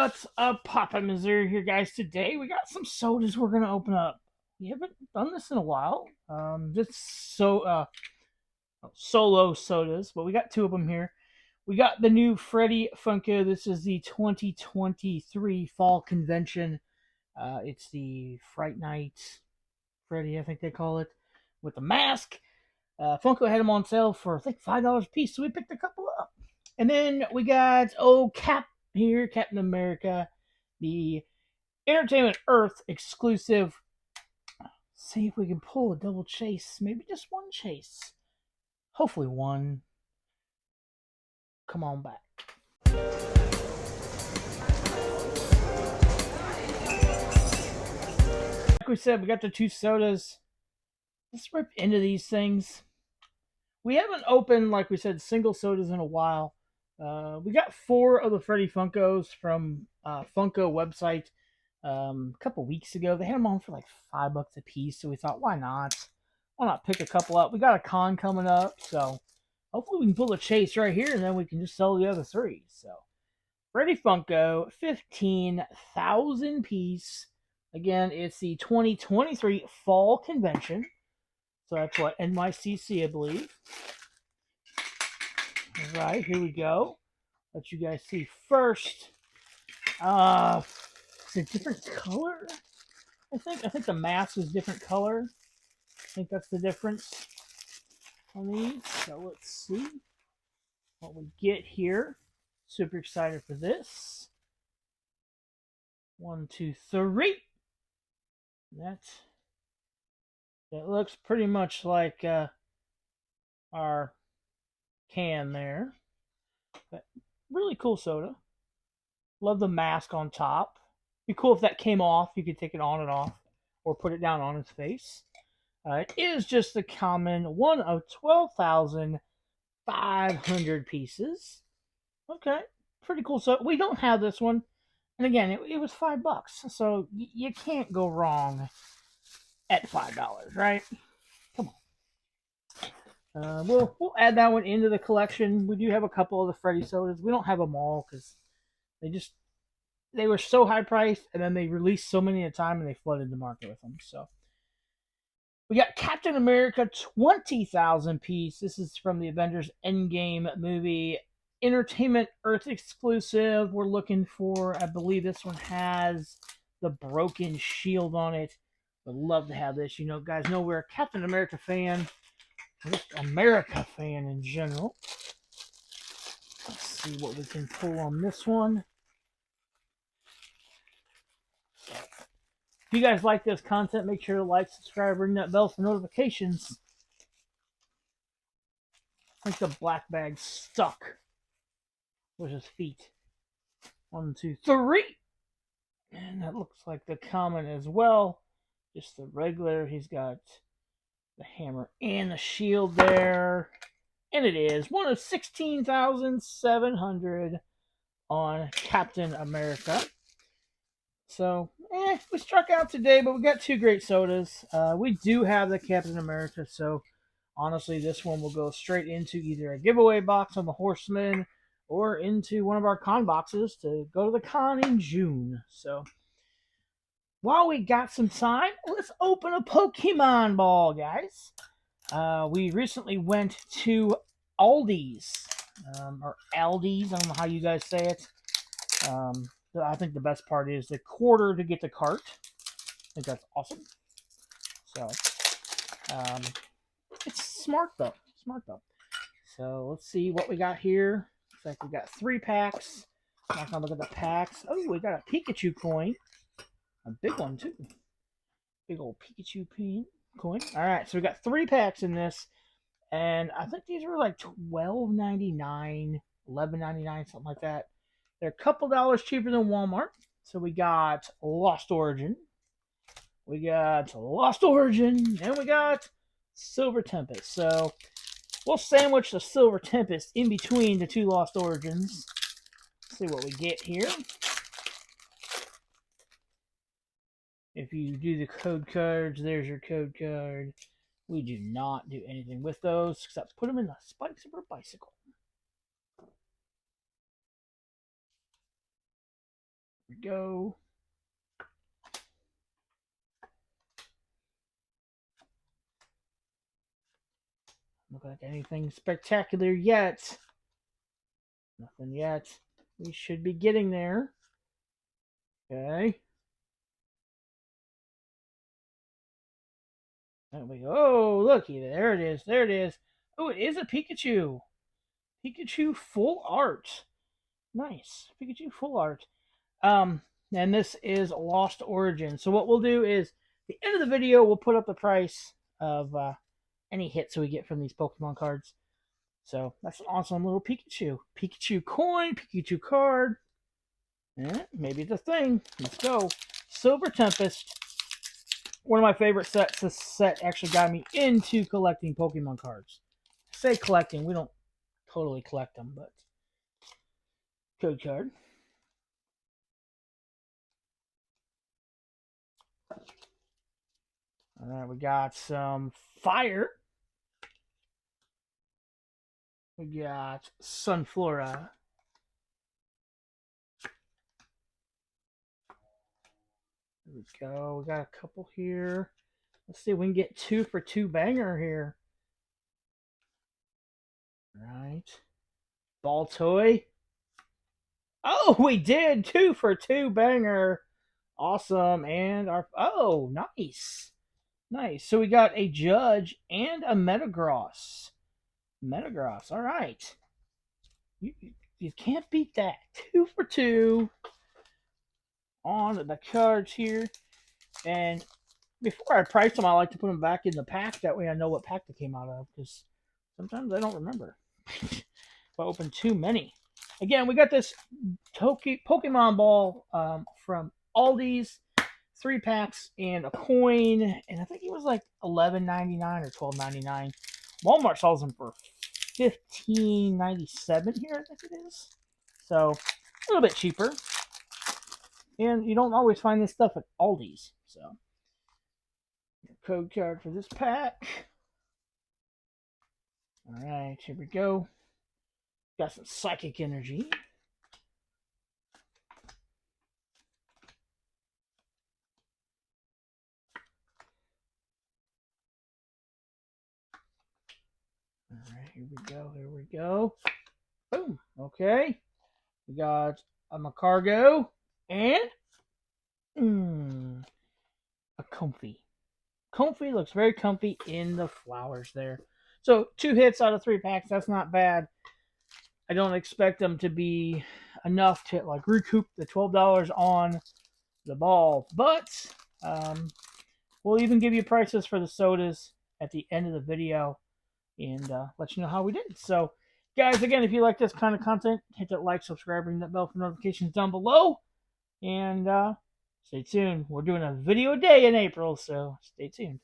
What's up, Papa Missouri here, guys? Today we got some sodas we're gonna open up. We haven't done this in a while. Just solo sodas, but we got two of them here. We got the new Freddy Funko. This is the 2023 Fall Convention. It's the Fright Night Freddy, I think they call it, with the mask. Funko had them on sale for I think $5 a piece, so we picked a couple up. And then we got Captain America, the Entertainment Earth exclusive. See if we can pull a double chase, maybe just one chase. Hopefully one. Come on back. Like we said, we got the two sodas. Let's rip into these things. We haven't opened, like we said, single sodas in a while. We got 4 of the Freddy Funkos from Funko website a couple weeks ago. They had them on for like $5 a piece, so we thought, why not? Why not pick a couple up? We got a con coming up, so hopefully we can pull a chase right here, and then we can just sell the other 3. So Freddy Funko, 15,000 piece. Again, it's the 2023 Fall Convention. So that's what, NYCC, I believe. All right, here we go. Let you guys see first. It's a different color. I think the mask is different color. I think that's the difference on these. So let's see what we get here. Super excited for this. 1, 2, 3. That looks pretty much like our can there. But really cool soda. Love the mask on top. Be cool if that came off. You could take it on and off, or put it down on his face. It is just the common one of 12,500 pieces. Okay, pretty cool. So we don't have this one, and again, it was $5, so you can't go wrong at $5, right? Come on. We'll add that one into the collection. We do have a couple of the Freddy sodas. We don't have them all because they were so high priced, and then they released so many at a time, and they flooded the market with them. So we got Captain America, 20,000 piece. This is from the Avengers Endgame movie. Entertainment Earth exclusive. We're looking for, I believe this one has the broken shield on it. Would love to have this. You know, guys know we're a Captain America fan. Just America fan in general. Let's see what we can pull on this one. If you guys like this content, make sure to like, subscribe, ring that bell for notifications. I think the black bag's stuck with his feet. 1, 2, 3. And that looks like the common as well. Just the regular. He's got the hammer and the shield there. And it is one of 16,700 on Captain America. So, we struck out today, but we got 2 great sodas. We do have the Captain America, so honestly, this one will go straight into either a giveaway box on the Horseman or into one of our con boxes to go to the con in June. So, while we got some time, let's open a Pokemon ball, guys. We recently went to Aldi's, or Aldi's, I don't know how you guys say it. I think the best part is the quarter to get the cart. I think that's awesome. So, it's smart though. So let's see what we got here. Looks like we got 3 packs. I'm not gonna look at the packs. Oh, we got a Pikachu coin. A big one too. Big old Pikachu coin. Alright, so we got 3 packs in this. And I think these were like $12.99, $11.99, something like that. They're a couple dollars cheaper than Walmart. So we got Lost Origin. We got Lost Origin. And we got Silver Tempest. So we'll sandwich the Silver Tempest in between the 2 Lost Origins. Let's see what we get here. If you do the code cards, there's your code card. We do not do anything with those except put them in the spikes of our bicycle. Here we go. Look like anything spectacular yet. Nothing yet. We should be getting there. Okay. There we go. Oh, looky. There it is. There it is. Oh, it is a Pikachu. Pikachu full art. Nice. Pikachu full art. And this is Lost Origin. So what we'll do is, at the end of the video, we'll put up the price of any hits we get from these Pokemon cards. So that's an awesome little Pikachu. Pikachu coin, Pikachu card. Maybe it's a thing. Let's go. Silver Tempest. One of my favorite sets. This set actually got me into collecting Pokemon cards. I say collecting, we don't totally collect them, but code card. Alright, we got some fire. We got Sunflora. There we go. We got a couple here. Let's see if we can get 2 for 2 banger here. Right. Ball toy. Oh, we did 2 for 2 banger. Awesome. And our nice. Nice. So we got a Judge and a Metagross. Metagross. All right. You can't beat that. 2 for 2 on the cards here. And before I price them, I like to put them back in the pack. That way I know what pack they came out of, because sometimes I don't remember if I open too many. Again, we got this Pokemon ball from Aldi's, 3 packs and a coin, and I think it was like $11.99 or $12.99. Walmart sells them for $15.97 here, I think it is. So a little bit cheaper, and you don't always find this stuff at Aldi's. So code card for this pack. All right, here we go. Got some psychic energy. All right, here we go. Here we go. Boom. Okay. We got a Macargo and a Comfy. Comfy looks very comfy in the flowers there. So 2 hits out of 3 packs. That's not bad. I don't expect them to be enough to like recoup the $12 on the ball, but we'll even give you prices for the sodas at the end of the video and let you know how we did. So, guys, again, if you like this kind of content, hit that like, subscribe, ring that bell for notifications down below, and stay tuned. We're doing a video a day in April, so stay tuned.